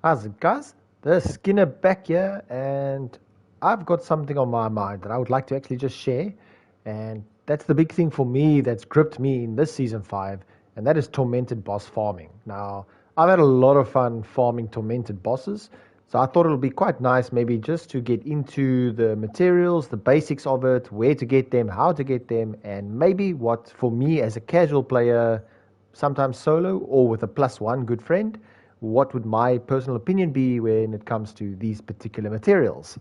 How's it, guys? The Skinner back here, and I've got something on my mind that I would like to actually just share. And that's the big thing for me that's gripped me in this season 5, and that is Tormented Boss farming. Now, I've had a lot of fun farming Tormented Bosses, so I thought it'll be quite nice maybe just to get into the materials, the basics of it, where to get them, how to get them, and maybe what for me as a casual player, sometimes solo or with a +1 good friend, what would my personal opinion be when it comes to these particular materials?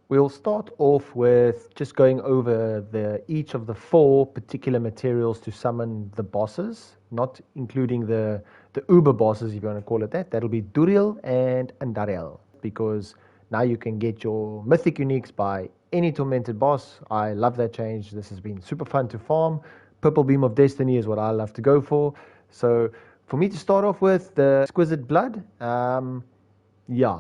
We'll start off with just going over each of the 4 particular materials to summon the bosses, not including the uber bosses, if you want to call it that. That'll be Duril and Andarel, because now you can get your mythic uniques by any tormented boss. I love that change. This has been super fun to farm. Purple Beam of Destiny is what I love to go for. So for me to start off with, the Exquisite Blood, yeah,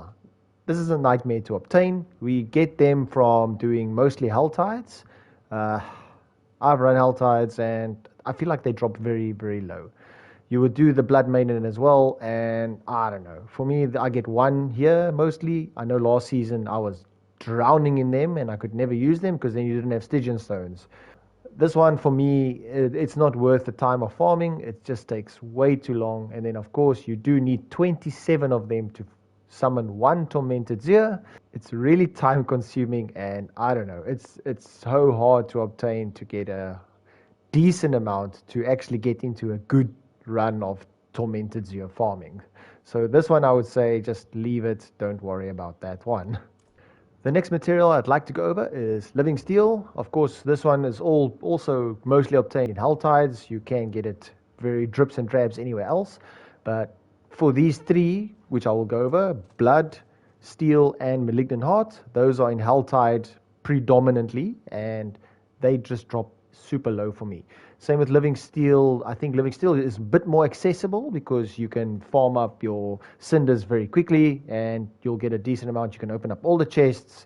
this is a nightmare to obtain. We get them from doing mostly Hell Tides. I've run Hell Tides, and I feel like they drop very, very low. You would do the Blood Maiden as well, and I don't know. For me, I get 1 here mostly. I know last season I was drowning in them, and I could never use them because then you didn't have Stygian Stones. This one for me, it's not worth the time of farming. It just takes way too long. And then, of course, you do need 27 of them to summon 1 Tormented Zir. It's really time consuming, and I don't know. It's so hard to obtain to get a decent amount to actually get into a good run of Tormented Zir farming. So this one, I would say, just leave it. Don't worry about that one. The next material I'd like to go over is Living Steel. Of course, this one is also mostly obtained in Hell Tides. You can get it very drips and drabs anywhere else. But for these 3, which I will go over, Blood, Steel, and Malignant Heart, those are in Hell Tide predominantly, and they just drop super low for me. Same with Living Steel. I think Living Steel is a bit more accessible because you can farm up your cinders very quickly and you'll get a decent amount. You can open up all the chests.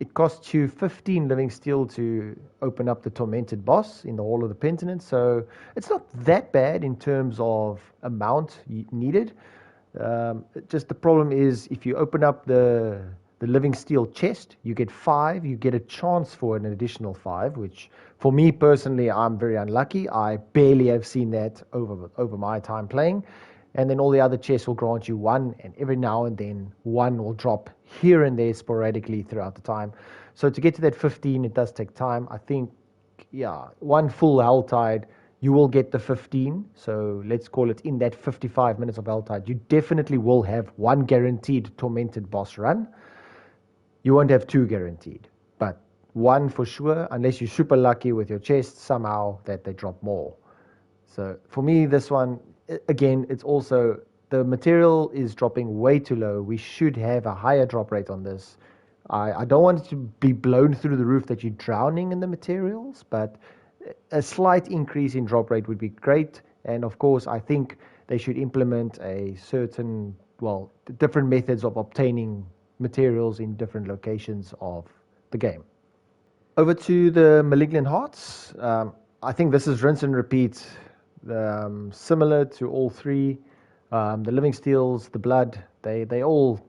It costs you 15 Living Steel to open up the Tormented Boss in the Hall of the Penitents, so it's not that bad in terms of amount needed. Just the problem is if you open up the Living Steel chest, you get 5, you get a chance for an additional 5, which for me personally, I'm very unlucky. I barely have seen that over my time playing. And then all the other chests will grant you 1, and every now and then 1 will drop here and there sporadically throughout the time. So to get to that 15, it does take time. I think, yeah, 1 full Hell Tide, you will get the 15. So let's call it in that 55 minutes of Hell Tide. You definitely will have 1 guaranteed Tormented Boss run. You won't have 2 guaranteed, but 1 for sure, unless you're super lucky with your chest somehow that they drop more. So for me, this one, again, it's also, the material is dropping way too low. We should have a higher drop rate on this. I don't want it to be blown through the roof that you're drowning in the materials, but a slight increase in drop rate would be great. And of course, I think they should implement a certain, different methods of obtaining materials in different locations of the game. Over to the Malignant Hearts. I think this is rinse and repeat, similar to all 3. The Living Steels, the Blood, they all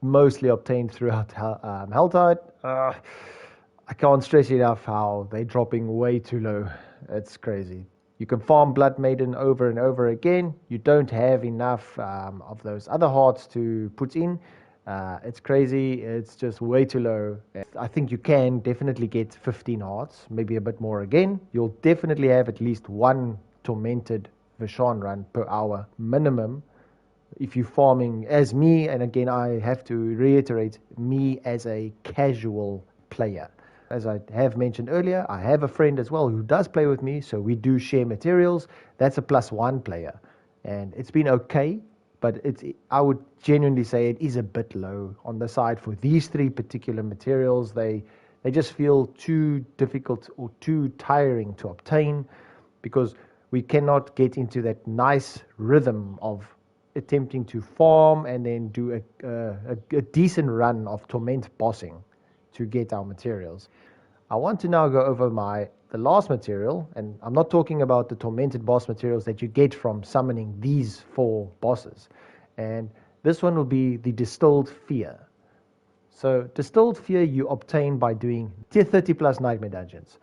mostly obtained throughout Helltide. I can't stress enough how they're dropping way too low. It's crazy. You can farm Blood Maiden over and over again. You don't have enough of those other hearts to put in. It's crazy. It's just way too low. I think you can definitely get 15 hearts, maybe a bit more again. You'll definitely have at least 1 Tormented Vashon run per hour minimum if you're farming as me. And again, I have to reiterate, me as a casual player. As I have mentioned earlier, I have a friend as well who does play with me, so we do share materials. That's a +1 player, and it's been okay. But I would genuinely say it is a bit low on the side for these 3 particular materials. They just feel too difficult or too tiring to obtain because we cannot get into that nice rhythm of attempting to farm and then do a decent run of torment bossing to get our materials. I want to now go over the last material, and I'm not talking about the Tormented Boss materials that you get from summoning these 4 bosses. And This one will be the Distilled Fear. So Distilled Fear you obtain by doing tier 30 plus Nightmare Dungeons.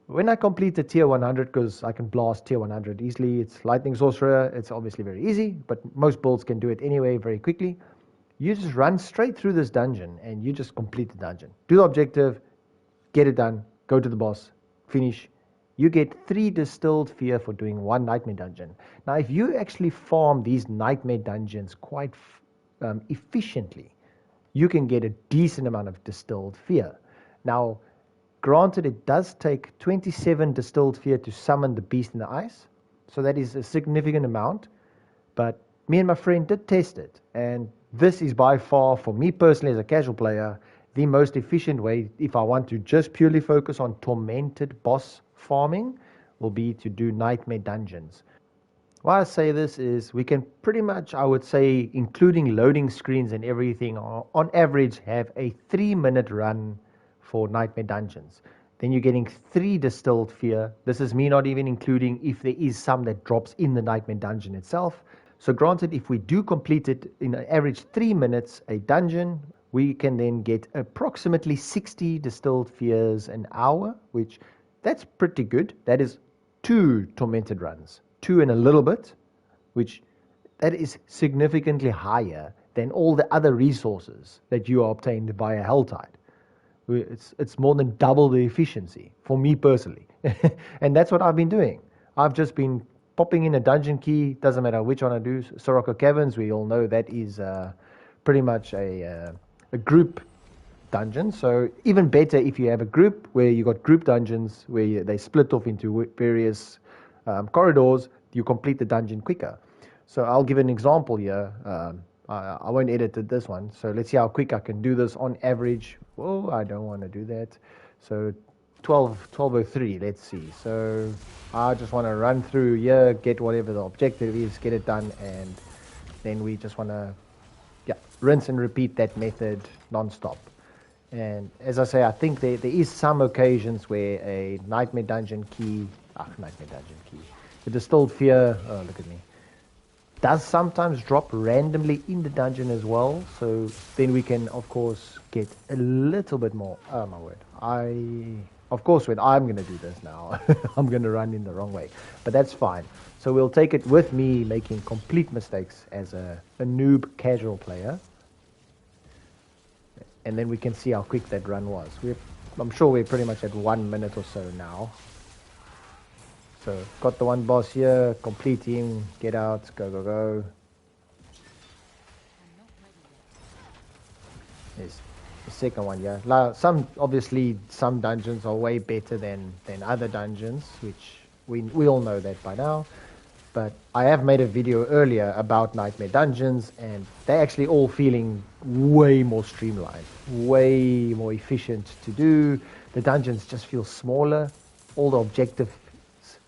When I complete the tier 100, because I can blast tier 100 easily, it's Lightning Sorcerer, it's obviously very easy, but most builds can do it anyway very quickly. You just run straight through this dungeon and you just complete the dungeon. Do the objective, get it done, go to the boss, finish. You get 3 Distilled Fear for doing 1 Nightmare Dungeon. Now, if you actually farm these Nightmare Dungeons quite efficiently, you can get a decent amount of Distilled Fear. Now, granted, it does take 27 Distilled Fear to summon the Beast in the Ice, so that is a significant amount, but me and my friend did test it, and this is by far, for me personally as a casual player, the most efficient way if I want to just purely focus on Tormented Boss farming will be to do Nightmare Dungeons. Why I say this is we can pretty much, I would say, including loading screens and everything, on average have a 3-minute run for Nightmare Dungeons. Then you're getting 3 Distilled Fear. This is me not even including if there is some that drops in the Nightmare Dungeon itself. So granted, if we do complete it in an average 3 minutes a dungeon, we can then get approximately 60 Distilled Fears an hour, which that's pretty good. That is 2 Tormented runs, 2 and a little bit, which that is significantly higher than all the other resources that you are obtained by a Helltide. It's more than double the efficiency for me personally. And that's what I've been doing. I've just been popping in a dungeon key, doesn't matter which one I do. Sirocco Caverns, we all know that is pretty much a group dungeon. So even better if you have a group where you got group dungeons where they split off into various corridors, you complete the dungeon quicker. So I'll give an example here. I won't edit this one. So let's see how quick I can do this on average. Oh, I don't want to do that. So 12:03, let's see. So I just want to run through here, get whatever the objective is, get it done, and then we just want to rinse and repeat that method non-stop. And as I say, I think there is some occasions where a Nightmare Dungeon key, the Distilled Fear, oh look at me, does sometimes drop randomly in the dungeon as well. So then we can, of course, get a little bit more. Oh my word. Of course, when I'm going to do this now, I'm going to run in the wrong way. But that's fine. So we'll take it with me making complete mistakes as a noob casual player. And then we can see how quick that run was. I'm sure we're pretty much at 1 minute or so now. So got the one boss here, complete him, get out, go, go, go. There's the second one, yeah. Obviously some dungeons are way better than other dungeons, which we all know that by now. But I have made a video earlier about Nightmare Dungeons, and they're actually all feeling way more streamlined, way more efficient to do. The dungeons just feel smaller. All the objectives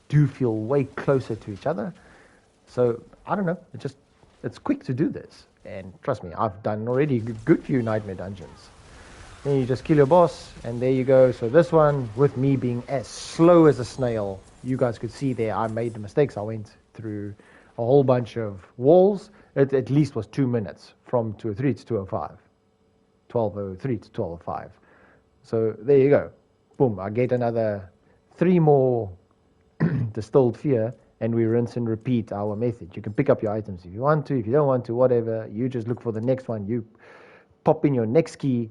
do feel way closer to each other. So, I don't know, it's quick to do this. And trust me, I've done already a good few Nightmare Dungeons. Then you just kill your boss, and there you go. So this one, with me being as slow as a snail, you guys could see there I made the mistakes. I went through a whole bunch of walls. It at least was 2 minutes from 203 to 205. 1203 to 1205. So there you go. Boom, I get another 3 more Distilled Fear, and we rinse and repeat our method. You can pick up your items if you want to, if you don't want to, whatever. You just look for the next one. You pop in your next key,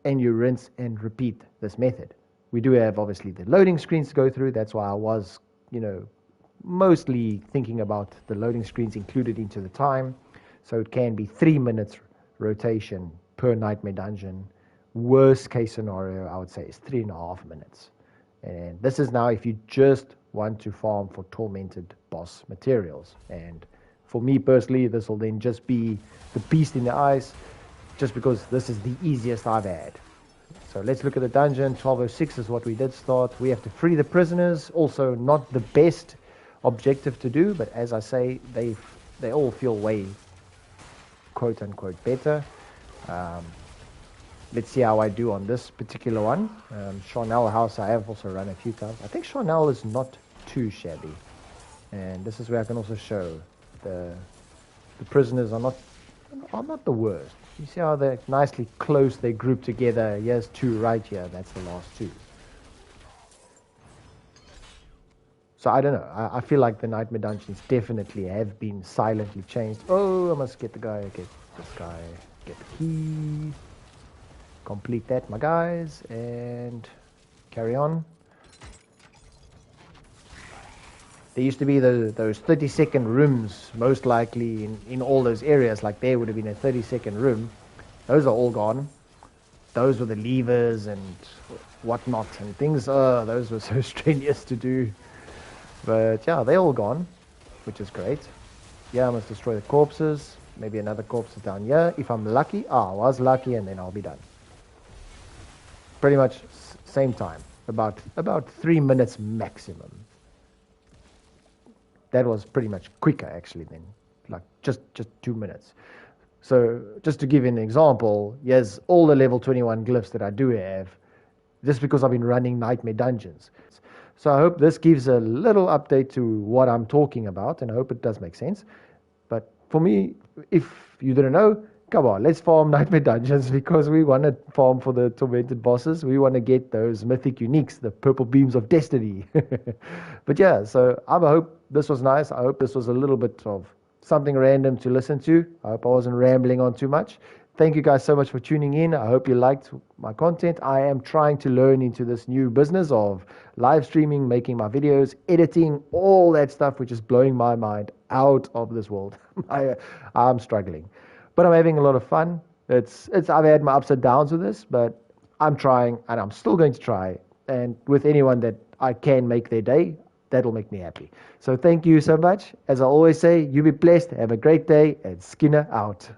and you rinse and repeat this method. We do have, obviously, the loading screens to go through. That's why I was, mostly thinking about the loading screens included into the time. So it can be 3 minutes rotation per Nightmare Dungeon. Worst case scenario, I would say, is 3.5 minutes. And this is now if you just want to farm for Tormented Boss Materials. And for me personally, this will then just be the Beast in the Ice, just because this is the easiest I've had. So let's look at the dungeon. 1206 is what we did start. We have to free the prisoners. Also not the best objective to do, but as I say, they all feel way quote unquote better. Let's see how I do on this particular one. Charnel House I have also run a few times. I think Charnel is not too shabby. And this is where I can also show the prisoners are not are not the worst. You see how they're nicely close, they group together. Here's two right here, that's the last two. So I don't know. I feel like the Nightmare Dungeons definitely have been silently changed. Oh, I must get the guy, get this guy, get the key. Complete that, my guys, and carry on. There used to be those 30-second rooms, most likely in all those areas. Like there would have been a 30-second room. Those are all gone. Those were the levers and whatnot and things. Oh, those were so strenuous to do. But yeah, they're all gone, which is great. Yeah, I must destroy the corpses. Maybe another corpse is down here. If I'm lucky. I was lucky, and then I'll be done. Pretty much same time. About 3 minutes maximum. That was pretty much quicker, actually, then. Like, just 2 minutes. So, just to give you an example, yes, all the level 21 glyphs that I do have, just because I've been running Nightmare Dungeons. So I hope this gives a little update to what I'm talking about, and I hope it does make sense. But for me, if you didn't know, come on, let's farm Nightmare Dungeons because we want to farm for the Tormented Bosses. We want to get those mythic uniques, the purple beams of destiny. But yeah, so I hope this was nice. I hope this was a little bit of something random to listen to. I hope I wasn't rambling on too much. Thank you guys so much for tuning in. I hope you liked my content. I am trying to learn into this new business of live streaming, making my videos, editing, all that stuff, which is blowing my mind out of this world. I'm struggling, but I'm having a lot of fun. I've had my ups and downs with this, but I'm trying, and I'm still going to try. And with anyone that I can make their day, that'll make me happy. So thank you so much. As I always say, you be blessed, have a great day, and Skinner out.